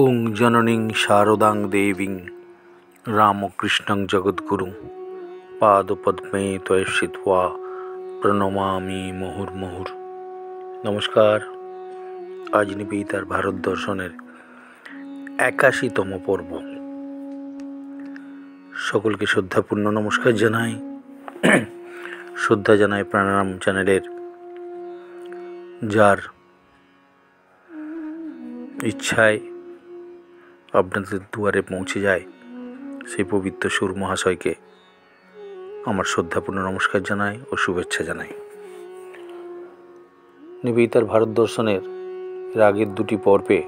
ওং জননীং শারদাং দেবীং রামকৃষ্ণং জগদ্গুরুং পাদপদ্মে ত্বয়শ্চিত্বা প্রণমামি মুহুর্মুহুর। নমস্কার। আজ নিবেদিতার ভারত দর্শনের 81তম পর্ব। সকলকে শ্রদ্ধাপূর্ণ নমস্কার জানাই। শ্রদ্ধা জানাই প্রাণায়াম চ্যানেলের, যার ইচ্ছায় আপনাদের দুয়ারে পৌঁছে যায় সেই পবিত্র সুর মহাশয়কে আমার শ্রদ্ধাপূর্ণ নমস্কার জানাই ও শুভেচ্ছা জানাই। নিবেদিতার ভারত দর্শনের এর আগের দুটি পর্বে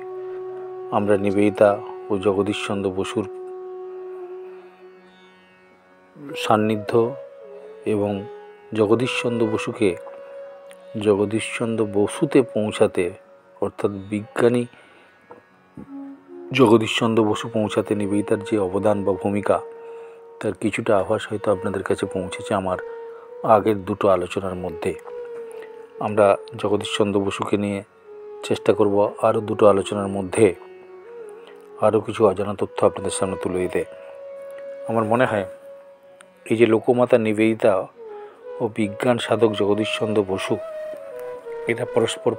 আমরা নিবেদিতা ও জগদীশচন্দ্র বসুর সান্নিধ্য এবং জগদীশচন্দ্র বসুকে জগদীশচন্দ্র বসুতে পৌঁছাতে, অর্থাৎ বিজ্ঞানী জগদীশচন্দ্র বসু পৌঁছাতে নিবেদিতার যে অবদান বা ভূমিকা, তার কিছুটা আভাস হয়তো আপনাদের কাছে পৌঁছেছে আমার আগের দুটো আলোচনার মধ্যে। আমরা জগদীশচন্দ্র বসুকে নিয়ে চেষ্টা করব আরও দুটো আলোচনার মধ্যে আরও কিছু অজানা তথ্য আপনাদের সামনে তুলে দিতে। আমার মনে হয় এই যে লোকমাতা নিবেদিতা ও বিজ্ঞান সাধক জগদীশচন্দ্র বসু, এরা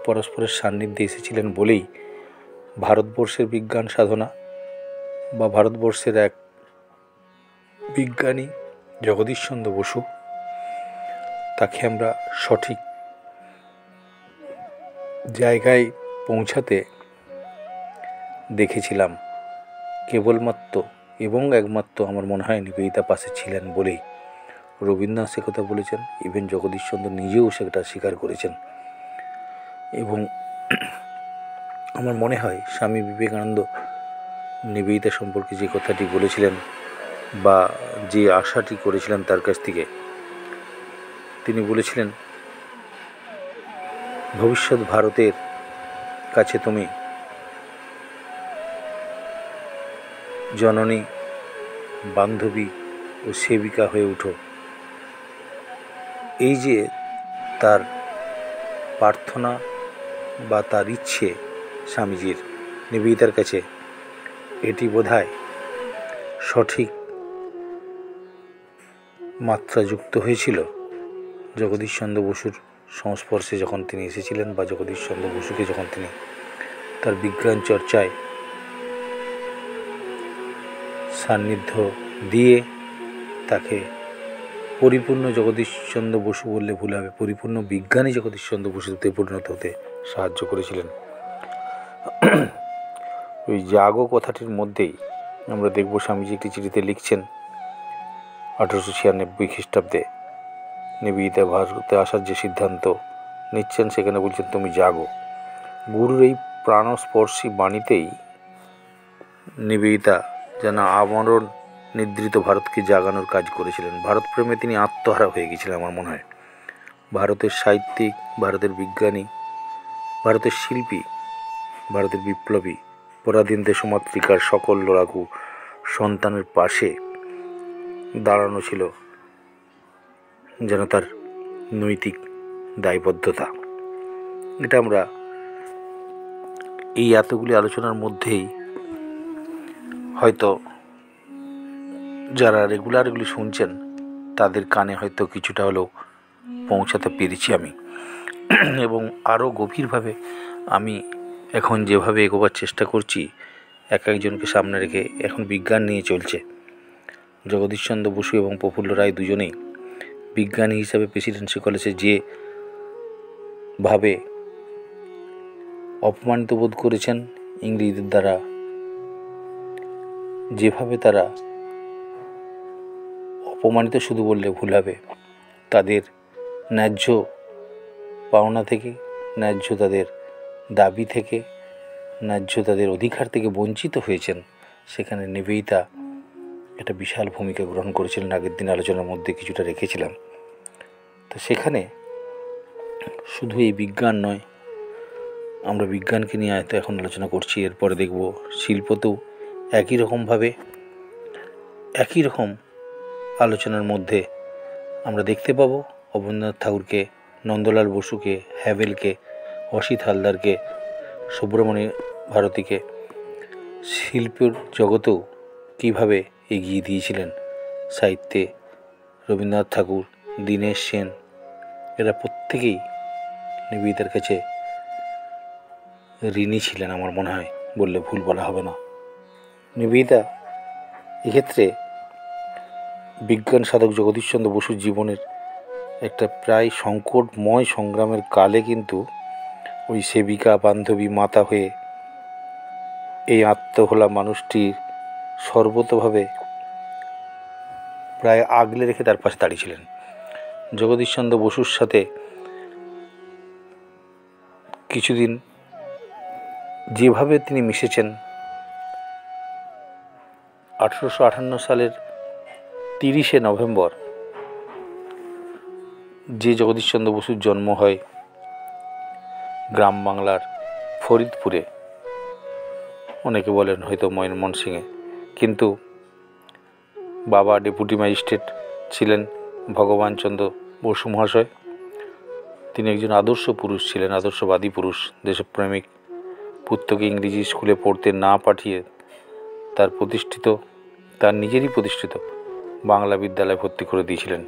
পরস্পরের সান্নিধ্যে এসেছিলেন বলেই ভারতবর্ষের বিজ্ঞান সাধনা বা ভারতবর্ষের এক বিজ্ঞানী জগদীশচন্দ্র বসু, তাকে আমরা সঠিক জায়গায় পৌঁছাতে দেখেছিলাম কেবলমাত্র এবং একমাত্র আমার মনে হয় নিবেদিতা পাশে ছিলেন বলেই। রবীন্দ্রনাথ সে কথা বলেছেন, ইভেন জগদীশচন্দ্র নিজেও সেটা স্বীকার করেছেন। এবং আমার মনে হয় স্বামী বিবেকানন্দ নিবেদিতা সম্পর্কে যে কথাটি বলেছিলেন বা যে আশাটি করেছিলেন তার কাছ থেকে, তিনি বলেছিলেন, ভবিষ্যৎ ভারতের কাছে তুমি জননী, বান্ধবী ও সেবিকা হয়ে উঠো। এই যে তার প্রার্থনা বা তার ইচ্ছে স্বামীজির নিবেদিতার কাছে, এটি বোধহয় সঠিক মাত্রা যুক্ত হয়েছিল জগদীশচন্দ্র বসুর সংস্পর্শে যখন তিনি এসেছিলেন, বা জগদীশচন্দ্র বসুকে যখন তিনি তার বিজ্ঞান চর্চায় সান্নিধ্য দিয়ে তাকে পরিপূর্ণ জগদীশচন্দ্র বসু বললে ভুল হবে, পরিপূর্ণ বিজ্ঞানী জগদীশচন্দ্র বসুতে পরিণত হতে সাহায্য করেছিলেন। ওই জাগো কথাটির মধ্যেই আমরা দেখব স্বামীজি একটি চিঠিতে লিখছেন 1896 খ্রিস্টাব্দে নিবেদিতা ভারতে আসার যে সিদ্ধান্ত নিচ্ছেন, সেখানে বলছেন তুমি জাগো। গুরুর এই প্রাণস্পর্শী বাণীতেই নিবেদিতা যেন আমরণ নিদ্রিত ভারতকে জাগানোর কাজ করেছিলেন। ভারত প্রেমে তিনি আত্মহারা হয়ে গেছিলেন আমার মনে হয়। ভারতের সাহিত্যিক, ভারতের বিজ্ঞানী, ভারতের শিল্পী, ভারতের বিপ্লবী, পরাধীন দেশমাতৃকার সকল লড়াকু সন্তানের পাশে দাঁড়ানো ছিল যেন তার নৈতিক দায়বদ্ধতা। এটা আমরা এই এতগুলি আলোচনার মধ্যেই হয়তো যারা রেগুলার এগুলি শুনছেন তাদের কানে হয়তো কিছুটা হলেও পৌঁছাতে পেরেছি আমি। এবং আরও গভীরভাবে আমি এখন যেভাবে এগোবার চেষ্টা করছি, একজনকে সামনে রেখে, এখন বিজ্ঞান নিয়ে চলছে। জগদীশচন্দ্র বসু এবং প্রফুল্ল রায় দুজনেই বিজ্ঞানী হিসাবে প্রেসিডেন্সি কলেজে যেভাবে অপমানিত বোধ করেছেন ইংরেজদের দ্বারা, যেভাবে তারা অপমানিত শুধু বললে ভুল হবে, তাদের ন্যায্য পাওনা থেকে, ন্যায্য তাদের দাবি থেকে, ন্যায্য তাদের অধিকার থেকে বঞ্চিত হয়েছেন, সেখানে নিবেদিতা একটা বিশাল ভূমিকা গ্রহণ করেছিলেন। আগের দিন আলোচনার মধ্যে কিছুটা রেখেছিলাম। তো সেখানে শুধু এই বিজ্ঞান নয়, আমরা বিজ্ঞানকে নিয়ে হয়তো এখন আলোচনা করছি, এরপরে দেখব শিল্পতেও একই রকম আলোচনার মধ্যে আমরা দেখতে পাবো অবনীন্দ্রনাথ ঠাকুরকে, নন্দলাল বসুকে, হ্যাভেলকে, অসিত হালদারকে, সুব্রমণী ভারতীকে, শিল্পের জগতেও কীভাবে এগিয়ে দিয়েছিলেন। সাহিত্যে রবীন্দ্রনাথ ঠাকুর, দীনেশ সেন, এরা প্রত্যেকেই নিবেদিতার কাছে ঋণী ছিলেন আমার মনে হয়, বললে ভুল বলা হবে না। নিবেদিতা এক্ষেত্রে বিজ্ঞান সাধক জগদীশচন্দ্র বসুর জীবনের একটা প্রায় সংকটময় সংগ্রামের কালে কিন্তু ওই সেবিকা, বান্ধবী, মাতা হয়ে এই আত্মভোলা মানুষটির সর্বতোভাবে প্রায় আগলে রেখে তার পাশে দাঁড়িয়েছিলেন। জগদীশচন্দ্র বসুর সাথে কিছুদিন যেভাবে তিনি মিশেছেন, 1858 সালের 30শে নভেম্বর যে জগদীশচন্দ্র বসুর জন্ম হয় গ্রাম বাংলার ফরিদপুরে, অনেকে বলেন হয়তো ময়মনসিংহে, কিন্তু বাবা ডেপুটি ম্যাজিস্ট্রেট ছিলেন ভগবানচন্দ্র বসু মহাশয়। তিনি একজন আদর্শ পুরুষ ছিলেন, আদর্শবাদী পুরুষ, দেশপ্রেমিক। পুত্রকে ইংরেজি স্কুলে পড়তে না পাঠিয়ে তার নিজেরই প্রতিষ্ঠিত বাংলা বিদ্যালয়ে ভর্তি করে দিয়েছিলেন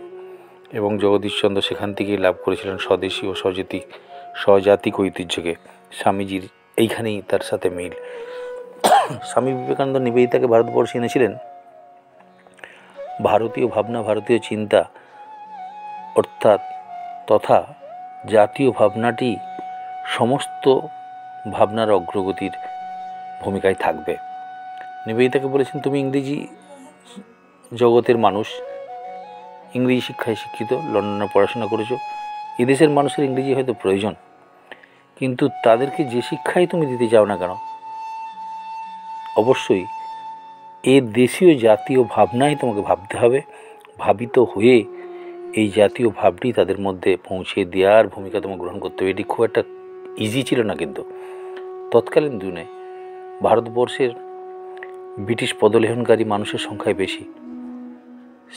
এবং জগদীশচন্দ্র সেখান থেকেই লাভ করেছিলেন স্বদেশী ও স্বজাতিক ঐতিহ্যকে। স্বামীজির এইখানেই তার সাথে মিল। স্বামী বিবেকানন্দ নিবেদিতাকে ভারতবর্ষে এনেছিলেন ভারতীয় ভাবনা, ভারতীয় চিন্তা অর্থাৎ তথা জাতীয় ভাবনাটি সমস্ত ভাবনার অগ্রগতির ভূমিকায় থাকবে। নিবেদিতাকে বলেছেন, তুমি ইংরেজি জগতের মানুষ, ইংরেজি শিক্ষায় শিক্ষিত, লন্ডনে পড়াশোনা করেছো, এদেশের মানুষের ইংরেজি হয়তো প্রয়োজন, কিন্তু তাদেরকে যে শিক্ষাই তুমি দিতে চাও না কেন, অবশ্যই এ দেশীয় জাতীয় ভাবনাই তোমাকে ভাবতে হবে। ভাবিত হয়ে এই জাতীয় ভাবটি তাদের মধ্যে পৌঁছে দেওয়ার ভূমিকা তোমাকে গ্রহণ করতে হবে। এটি খুব একটা ইজি ছিল না, কিন্তু তৎকালীন দিনে ভারতবর্ষের ব্রিটিশ পদলেহনকারী মানুষের সংখ্যায় বেশি।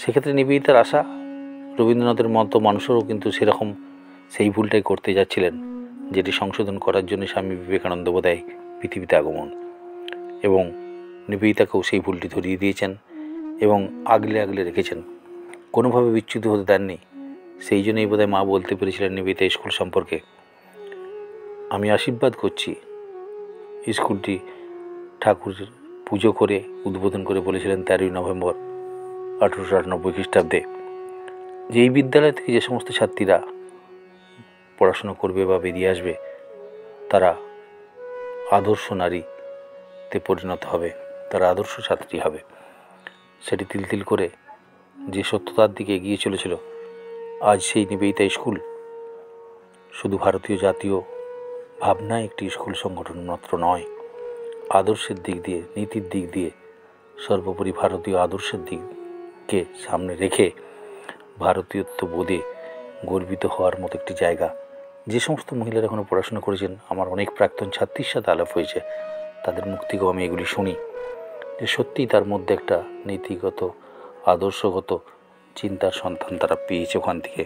সেক্ষেত্রে নিবেদিতার আশা, রবীন্দ্রনাথের মতো মানুষেরও কিন্তু সেরকম সেই ভুলটাই করতে যাচ্ছিলেন, যেটি সংশোধন করার জন্য স্বামী বিবেকানন্দ বোধহয় পৃথিবীতে আগমন, এবং নিবেদিতাকেও সেই ভুলটি ধরিয়ে দিয়েছেন এবং আগলে রেখেছেন, কোনোভাবে বিচ্যুত হতে দেননি। সেই জন্যই বোধহয় মা বলতে পেরেছিলেন নিবেদিতা স্কুল সম্পর্কে, আমি আশীর্বাদ করছি। স্কুলটি ঠাকুরের পুজো করে উদ্বোধন করে বলেছিলেন 13ই নভেম্বর 1898 খ্রিস্টাব্দে, যে এই বিদ্যালয় থেকে যে সমস্ত ছাত্রীরা পড়াশোনা করবে বা বেরিয়ে আসবে, তারা আদর্শ নারীতে পরিণত হবে, তারা আদর্শ ছাত্রী হবে। সেটি তিল করে যে সত্যতার দিকে এগিয়ে চলেছিল, আজ সেই নিবেদিতা স্কুল শুধু ভারতীয় জাতীয় ভাবনায় একটি স্কুল সংগঠন মাত্র নয়, আদর্শের দিক দিয়ে, নীতির দিক দিয়ে, সর্বোপরি ভারতীয় আদর্শের দিককে সামনে রেখে ভারতীয়ত্ব বোধে গর্বিত হওয়ার মতো একটি জায়গা। যে সমস্ত মহিলারা এখনও পড়াশোনা করেছেন, আমার অনেক প্রাক্তন ছাত্রীর সাথে আলাপ হয়েছে, তাদের মুখ থেকেও আমি এগুলি শুনি যে সত্যিই তার মধ্যে একটা নীতিগত, আদর্শগত চিন্তার সন্ধান তারা পেয়েছে, ওখান থেকে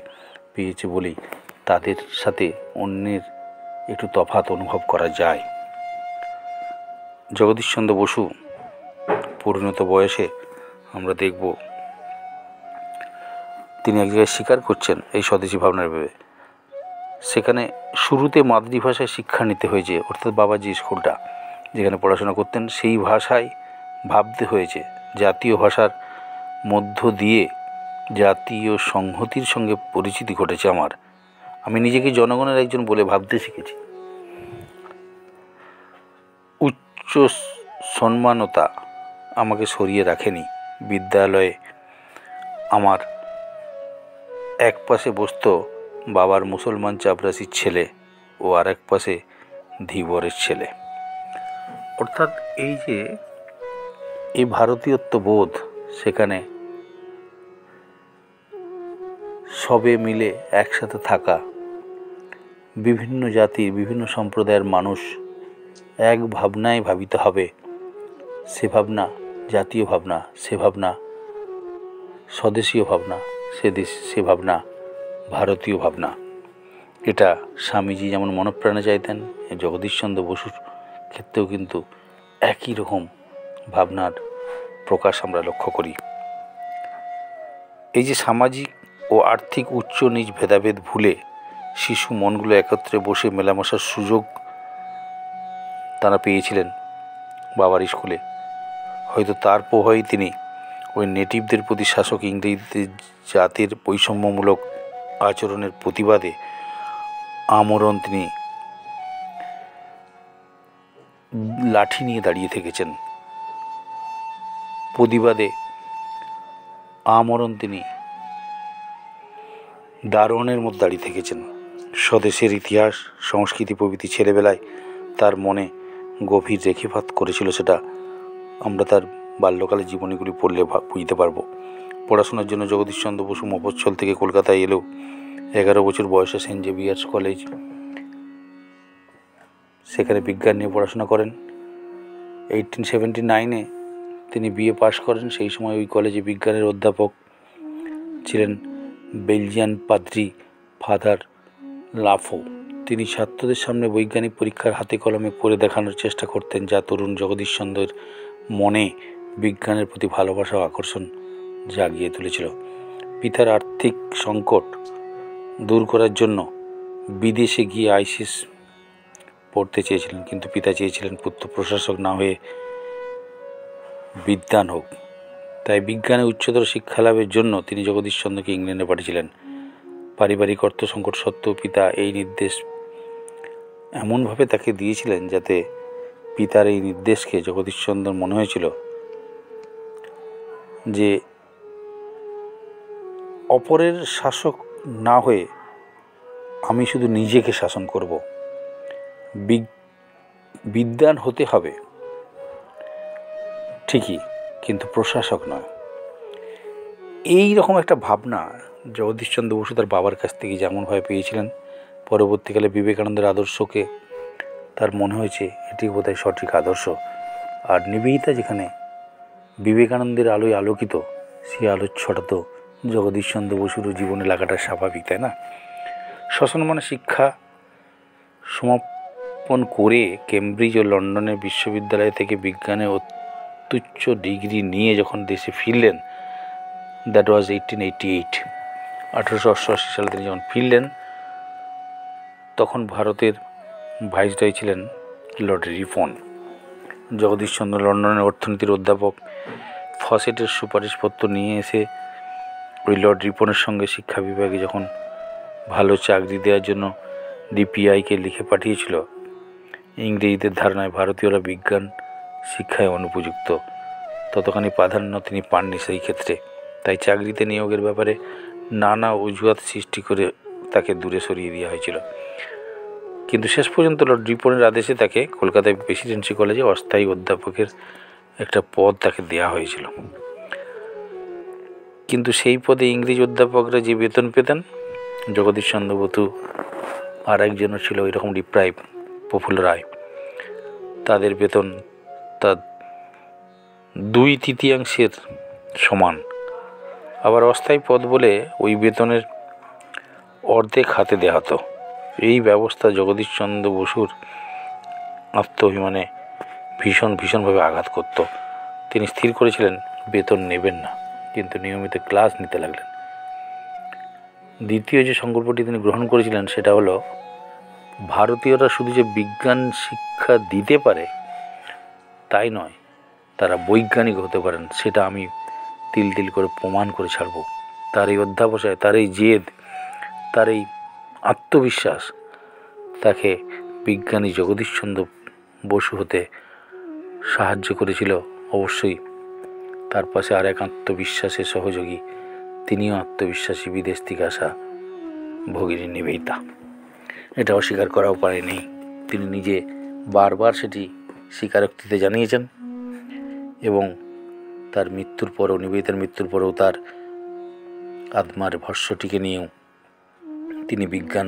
পেয়েছে বলেই তাদের সাথে অন্যের একটু তফাৎ অনুভব করা যায়। জগদীশচন্দ্র বসু পরিণত বয়সে আমরা দেখব তিনি এক জায়গায় স্বীকার করছেন এই স্বদেশী ভাবনার ভেবে, সেখানে শুরুতে মাতৃভাষায় শিক্ষা নিতে হয়েছে, অর্থাৎ বাবা যে স্কুলটা যেখানে পড়াশোনা করতেন সেই ভাষায় ভাবতে হয়েছে। জাতীয় ভাষার মধ্য দিয়ে জাতীয় সংহতির সঙ্গে পরিচিতি ঘটেছে আমার। আমি নিজেকে জনগণের একজন বলে ভাবতে শিখেছি। উচ্চ সম্মানতা আমাকে সরিয়ে রাখেনি। বিদ্যালয়ে আমার এক পাশে বসত বাবার মুসলমান চাপরাশির ছেলে ও আর এক পাশে ধীবরের ছেলে। অর্থাৎ এই ভারতীয়ত্ব বোধ, সেখানে সবে মিলে একসাথে থাকা, বিভিন্ন জাতির বিভিন্ন সম্প্রদায়ের মানুষ এক ভাবনায় ভাবিত হবে, সে ভাবনা জাতীয় ভাবনা, সে ভাবনা স্বদেশীয় ভাবনা, সে ভাবনা ভারতীয় ভাবনা। এটা স্বামীজি যেমন মনপ্রাণে চাইতেন, জগদীশচন্দ্র বসুর ক্ষেত্রেও কিন্তু একই রকম ভাবনার প্রকাশ আমরা লক্ষ্য করি। এই যে সামাজিক ও আর্থিক উচ্চ নীচ ভেদাভেদ ভুলে শিশু মনগুলো একত্রে বসে মেলামেশার সুযোগ তারা পেয়েছিলেন বাবার স্কুলে, হয়তো তার প্রভাবেই তিনি ওই নেটিভদের প্রতি শাসক ইংরেজদের জাতির বৈষম্যমূলক আচরণের প্রতিবাদে আমরণ তিনি লাঠি নিয়ে দাঁড়িয়ে থেকেছেন। প্রতিবাদে আমরণ তিনি দারোয়ানের মধ্যে দাঁড়িয়ে থেকেছেন। স্বদেশের ইতিহাস সংস্কৃতি প্রভৃতি ছেলেবেলায় তার মনে গভীর রেখাপাত করেছিল, সেটা আমরা তার বাল্যকালের জীবনীগুলি পড়লে বুঝতে পারবো। পড়াশোনার জন্য জগদীশচন্দ্র বসু মফস্বল থেকে কলকাতায় এলেও 11 বছর বয়সে সেন্ট জেভিয়ার্স কলেজ, সেখানে বিজ্ঞান নিয়ে পড়াশোনা করেন। 1879-এ তিনি বিএ পাশ করেন। সেই সময় ওই কলেজে বিজ্ঞানের অধ্যাপক ছিলেন বেলজিয়ান পাদ্রি ফাদার লাফো। তিনি ছাত্রদের সামনে বৈজ্ঞানিক পরীক্ষার হাতে কলমে করে দেখানোর চেষ্টা করতেন, যা তরুণ জগদীশচন্দ্রের মনে বিজ্ঞানের প্রতি ভালোবাসা ও আকর্ষণ জাগিয়ে তুলেছিল। পিতার আর্থিক সংকট দূর করার জন্য বিদেশে গিয়ে আইসিএস পড়তে চেয়েছিলেন, কিন্তু পিতা চেয়েছিলেন পুত্র প্রশাসক না হয়ে বিদ্বান হোক। তাই বিজ্ঞানে উচ্চতর শিক্ষা লাভের জন্য তিনি জগদীশচন্দ্রকে ইংল্যান্ডে পাঠিয়েছিলেন। পারিবারিক অর্থ সংকট সত্ত্বেও পিতা এই নির্দেশ এমনভাবে তাকে দিয়েছিলেন যাতে পিতার এই নির্দেশকে জগদীশচন্দ্র মনে হয়েছিল যে অপরের শাসক না হয়ে আমি শুধু নিজেকে শাসন করব, বিদ্বান হতে হবে ঠিকই, কিন্তু প্রশাসক নয়। এই রকম একটা ভাবনা জগদীশচন্দ্র বসু তার বাবার কাছ থেকে যেমনভাবে পেয়েছিলেন, পরবর্তীকালে বিবেকানন্দের আদর্শকে তার মনে হয়েছে এটি বোধহয় সঠিক আদর্শ। আর নিবেদিতা যেখানে বিবেকানন্দের আলোয় আলোকিত, সেই আলোর ছটা তো জগদীশচন্দ্র বসুরও জীবনে লাগাটা স্বাভাবিক, তাই না? সসম্মানে শিক্ষা সমাপন করে কেমব্রিজ ও লন্ডনের বিশ্ববিদ্যালয় থেকে বিজ্ঞানে অত্যুচ্চ ডিগ্রি নিয়ে যখন দেশে ফিরলেন, দ্যাট ওয়াজ 1888, 1888 সালে তিনি যখন ফিরলেন, তখন ভারতের ভাইসরয় ছিলেন লর্ড রিপন। জগদীশচন্দ্র লন্ডনের অর্থনীতির অধ্যাপক ফসেটের সুপারিশপত্র নিয়ে এসে ওই লর্ড রিপনের সঙ্গে শিক্ষা বিভাগে যখন ভালো চাকরি দেওয়ার জন্য ডিপিআইকে লিখে পাঠিয়েছিল, ইংরেজদের ধারণায় ভারতীয়রা বিজ্ঞান শিক্ষায় অনুপযুক্ত, ততখানি প্রাধান্য তিনি পাননি সেই ক্ষেত্রে। তাই চাকরিতে নিয়োগের ব্যাপারে নানা অজুহাত সৃষ্টি করে তাকে দূরে সরিয়ে দেওয়া হয়েছিল। কিন্তু শেষ পর্যন্ত লর্ড রিপনের আদেশে তাকে কলকাতায় প্রেসিডেন্সি কলেজে অস্থায়ী অধ্যাপকের একটা পদ তাকে দেওয়া হয়েছিল। কিন্তু সেই পদে ইংরেজ অধ্যাপকরা যে বেতন পেতেন, জগদীশচন্দ্র বসু আর একজনও ছিল ওই রকম ডিপ্রাইভ, প্রফুল্ল রায়, তাদের বেতন তার 2/3 সমান। আবার অস্থায়ী পদ বলে ওই বেতনের অর্ধেক হাতে দেওয়া হতো। এই ব্যবস্থা জগদীশচন্দ্র বসুর আত্মঅভিমানে ভীষণভাবে আঘাত করত। তিনি স্থির করেছিলেন বেতন নেবেন না, কিন্তু নিয়মিত ক্লাস নিতে লাগলেন। দ্বিতীয় যে সংকল্পটি তিনি গ্রহণ করেছিলেন সেটা হলো, ভারতীয়রা শুধু যে বিজ্ঞান শিক্ষা দিতে পারে তাই নয়, তারা বৈজ্ঞানিক হতে পারেন, সেটা আমি তিল করে প্রমাণ করে ছাড়ব। তার এই অধ্যাবসায়, তার এই জেদ, তার এই আত্মবিশ্বাস তাকে বিজ্ঞানী জগদীশচন্দ্র বসু হতে সাহায্য করেছিল। অবশ্যই তার পাশে আর এক আত্মবিশ্বাসের সহযোগী, তিনিও আত্মবিশ্বাসী বিদেশ থেকে আসা ভগিনী নিবেদিতা। এটা অস্বীকার করাও পারেনি, তিনি নিজে বারবার সেটি স্বীকারোক্তিতে জানিয়েছেন। এবং তার মৃত্যুর পরেও, নিবেদিতার মৃত্যুর পরেও তার আত্মার ভস্মটিকে নিয়েও তিনি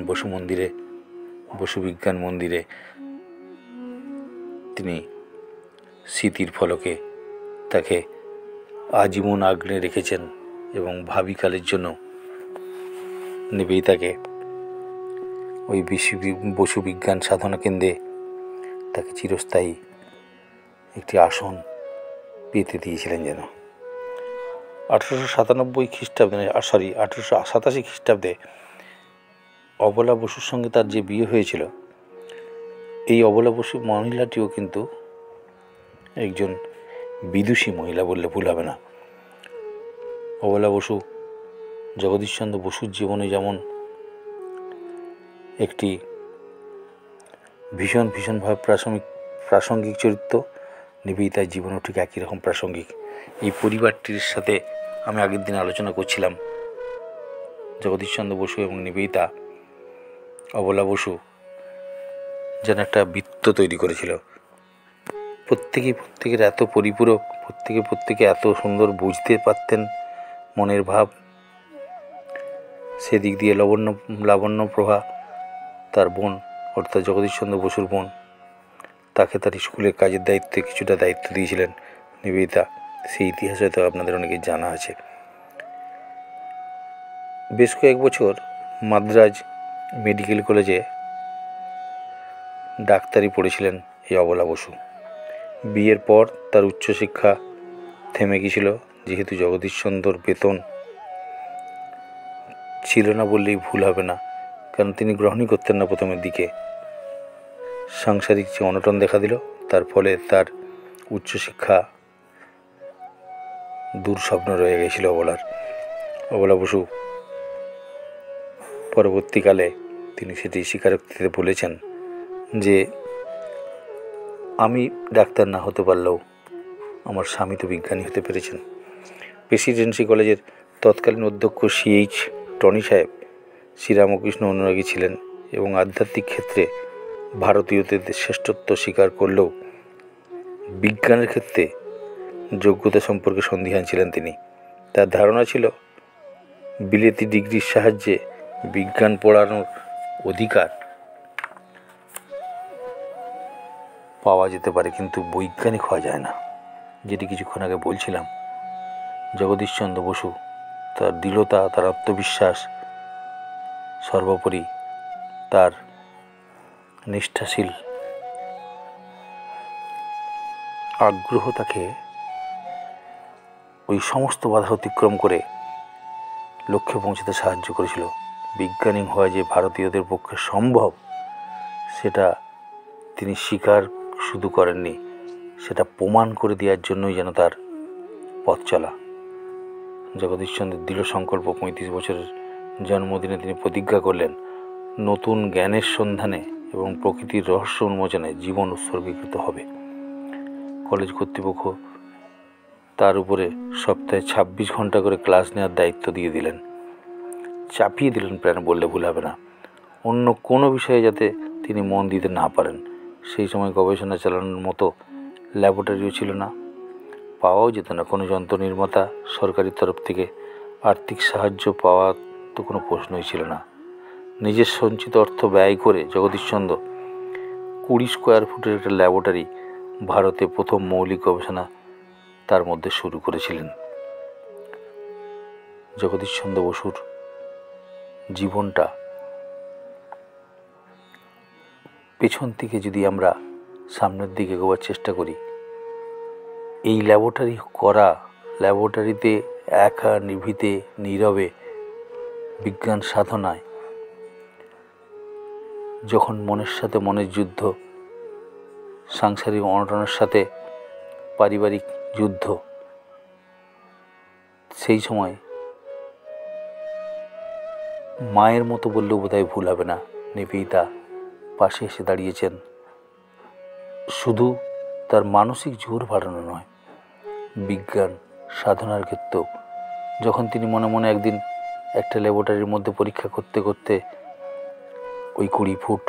বসু বিজ্ঞান মন্দিরে তিনি স্মৃতির ফলকে তাকে আজীবন আগলে রেখেছেন এবং ভাবিকালের জন্য নিবেদিতাকে ওই বসু বিজ্ঞান সাধনা কেন্দ্রে তাকে চিরস্থায়ী একটি আসন পেতে দিয়েছিলেন যেন। 1897 খ্রিস্টাব্দে 1887 খ্রিস্টাব্দে অবলা বসুর সঙ্গে তার যে বিয়ে হয়েছিল, এই অবলা বসু মহিলাটিও কিন্তু একজন বিদুষী মহিলা বললে ভুল হবে না। অবলা বসু জগদীশচন্দ্র বসুর জীবনে যেমন একটি ভীষণভাবে প্রাসঙ্গিক চরিত্র, নিবেদিতার জীবনও ঠিক একই রকম প্রাসঙ্গিক। এই পরিবারটির সাথে আমি আগের দিন আলোচনা করছিলাম, জগদীশচন্দ্র বসু এবং নিবেদিতা, অবলা বসু যেন একটা বৃত্ত তৈরি করেছিল। প্রত্যেকের এত পরিপূরক, প্রত্যেকে এত সুন্দর বুঝতে পারতেন মনের ভাব। সেদিক দিয়ে লাবণ্যপ্রভা তার বোন, অর্থাৎ জগদীশচন্দ্র বসুর বোন, তাকে তার স্কুলের কাজের দায়িত্বে কিছুটা দায়িত্ব দিয়েছিলেন নিবেদিতা। সেই ইতিহাস হয়তো আপনাদের অনেকেই জানা আছে। বেশ কয়েক বছর মাদ্রাজ মেডিকেল কলেজে ডাক্তারি পড়েছিলেন এই অবলা বসু। বিয়ের পর তার উচ্চশিক্ষা থেমে গিয়েছিল, যেহেতু জগদীশচন্দ্রর বেতন ছিল না বললেই ভুল হবে না, কারণ তিনি গ্রহণই করতেন না প্রথমের দিকে। সাংসারিক যে অনটন দেখা দিল, তার ফলে তার উচ্চশিক্ষা দুঃস্বপ্ন রয়ে গেছিল অবলা বসু পরবর্তীকালে তিনি সেটি স্বীকারোক্তিতে বলেছেন যে আমি ডাক্তার না হতে পারলেও আমার স্বামী তো বিজ্ঞানী হতে পেরেছেন। প্রেসিডেন্সি কলেজের তৎকালীন অধ্যক্ষ CH টনি সাহেব শ্রীরামকৃষ্ণ অনুরাগী ছিলেন এবং আধ্যাত্মিক ক্ষেত্রে ভারতীয়দের শ্রেষ্ঠত্ব স্বীকার করলেও বিজ্ঞানের ক্ষেত্রে যোগ্যতা সম্পর্কে সন্দিহান ছিলেন তিনি। তার ধারণা ছিল বিলেতি ডিগ্রির সাহায্যে বিজ্ঞান পড়ানোর অধিকার পাওয়া যেতে পারে, কিন্তু বৈজ্ঞানিক হওয়া যায় না। যেটি কিছুক্ষণ আগে বলছিলাম, জগদীশচন্দ্র বসু তার দৃঢ়তা, তার আত্মবিশ্বাস, সর্বোপরি তার নিষ্ঠাশীল আগ্রহ তাকে ওই সমস্ত বাধা অতিক্রম করে লক্ষ্যে পৌঁছতে সাহায্য করেছিল। বিজ্ঞানী হওয়া যে ভারতীয়দের পক্ষে সম্ভব, সেটা তিনি স্বীকার শুধু করেননি, সেটা প্রমাণ করে দেওয়ার জন্যই যেন তার পথ চলা। জগদীশচন্দ্রের দৃঢ় সংকল্প, 35 বছরের জন্মদিনে তিনি প্রতিজ্ঞা করলেন নতুন জ্ঞানের সন্ধানে এবং প্রকৃতির রহস্য উন্মোচনে জীবন উৎসর্গীকৃত হবে। কলেজ কর্তৃপক্ষ তার উপরে সপ্তাহে 26 ঘন্টা করে ক্লাস নেওয়ার দায়িত্ব দিয়ে দিলেন, চাপিয়ে দিলেন প্রাণ বললে ভুল হবে না। অন্য কোনো বিষয়ে যাতে তিনি মন দিতে না পারেন। সেই সময় গবেষণা চালানোর মতো ল্যাবরেটরিও ছিল না, পাওয়াও যেত না কোনো যন্ত্র নির্মাতা। সরকারি তরফ থেকে আর্থিক সাহায্য পাওয়া তো কোনো প্রশ্নই ছিল না। নিজের সঞ্চিত অর্থ ব্যয় করে জগদীশচন্দ্র 20 স্কোয়ার ফুটের একটা ল্যাবরেটরি ভারতে প্রথম মৌলিক গবেষণা তার মধ্যে শুরু করেছিলেন। জগদীশচন্দ্র বসুর জীবনটা পেছন থেকে যদি আমরা সামনের দিকে এগোবার চেষ্টা করি, এই ল্যাবরেটরিতে একা নিভৃতে নীরবে বিজ্ঞান সাধনায় যখন মনের সাথে মনের যুদ্ধ, সাংসারিক অনটনের সাথে পারিবারিক যুদ্ধ, সেই সময় মায়ের মতো বললেও বোধহয় ভুল হবে না, নিবেদিতা পাশে এসে দাঁড়িয়েছেন। শুধু তার মানসিক জোর বাড়ানো নয়, বিজ্ঞান সাধনার ক্ষেত্রেও যখন তিনি মনে মনে একদিন একটা ল্যাবরেটরির মধ্যে পরীক্ষা করতে করতে ওই 20 ফুট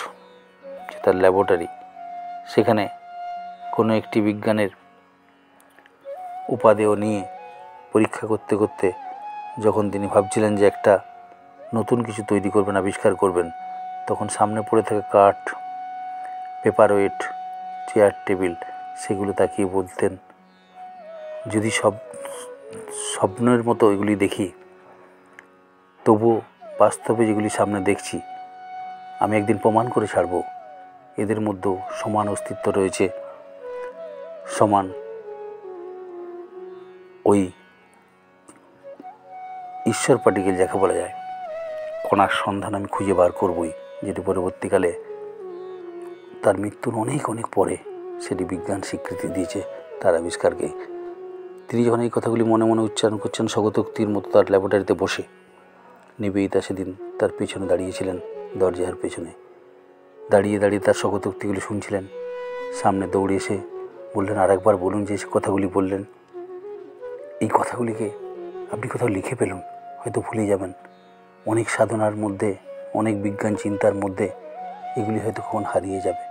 যে তার ল্যাবরেটরি, সেখানে কোনো একটি বিজ্ঞানের উপাদেয় নিয়ে পরীক্ষা করতে করতে যখন তিনি ভাবছিলেন যে একটা নতুন কিছু তৈরি করবেন, আবিষ্কার করবেন, তখন সামনে পড়ে থাকা কাঠ, পেপার ওয়েট, চেয়ার টেবিল, সেগুলো তাকিয়ে বলতেন যদি স্বপ্নের মতো এগুলি দেখি, তবুও বাস্তবে যেগুলি সামনে দেখছি আমি একদিন প্রমাণ করে ছাড়ব এদের মধ্যেও সমান অস্তিত্ব রয়েছে, সমান ওই ঈশ্বর পার্টিকেল যাকে বলা যায়, কণার সন্ধান আমি খুঁজে বার করবই, যেটি পরবর্তীকালে তার মৃত্যুর অনেক অনেক পরে সেটি বিজ্ঞান স্বীকৃতি দিয়েছে তার আবিষ্কারকে। তিনি যখন এই কথাগুলি মনে মনে উচ্চারণ করছেন স্বগতোক্তির মতো তার ল্যাবরেটরিতে বসে, নিবেদিতা সেদিন তার পেছনে দাঁড়িয়েছিলেন, দরজার পেছনে দাঁড়িয়ে দাঁড়িয়ে তার স্বগতোক্তিগুলি শুনছিলেন। সামনে দৌড়ে এসে বললেন, আরেকবার বলুন যে কথাগুলি বললেন, এই কথাগুলিকে আপনি কোথাও লিখে পেলুন, হয়তো ভুলে যাবেন। অনেক সাধনার মধ্যে, অনেক বিজ্ঞান চিন্তার মধ্যে এগুলি হয়তো কখন হারিয়ে যাবে।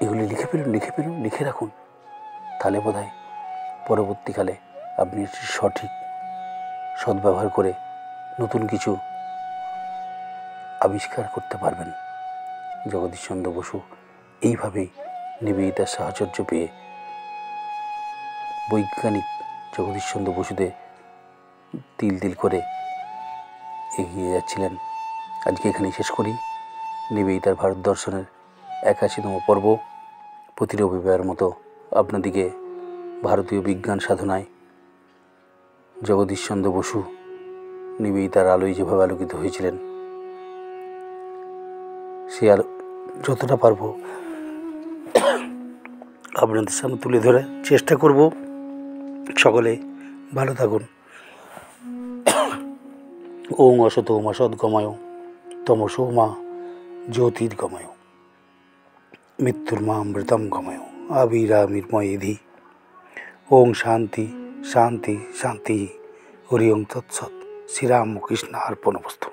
এগুলি লিখে পেলুন, লিখে রাখুন, তাহলে বোধহয় পরবর্তীকালে আপনি সঠিক সদ্ব্যবহার করে নতুন কিছু আবিষ্কার করতে পারবেন। জগদীশচন্দ্র বসু এইভাবেই নিবেদিতার সাহচর্য পেয়ে বৈজ্ঞানিক জগদীশচন্দ্র বসুতে তিল তিল করে এগিয়ে যাচ্ছিলেন। আজকে এখানেই শেষ করি। নিবেদিতার ভারত দর্শনের 81তম পর্ব প্রতি রবিবার মতো আপনাদিকে ভারতীয় বিজ্ঞান সাধনায় জগদীশচন্দ্র বসু নিবেদিতার আলোয় যেভাবে আলোকিত হয়েছিলেন, সে আলো যতটা পারব আপনাদের সামনে তুলে ধরে চেষ্টা করব। সকলে ভালো থাকুন। ওম অসত ওম অসদ্গময় তমসো মা জ্যোতির্গময় মৃত্যুর মা অমৃতম গময় আবিরামির্ময়েধি। ওং শান্তি শান্তি শান্তি। হরি ওং তৎসৎ। শ্রীরামকৃষ্ণ অর্পণমস্তু।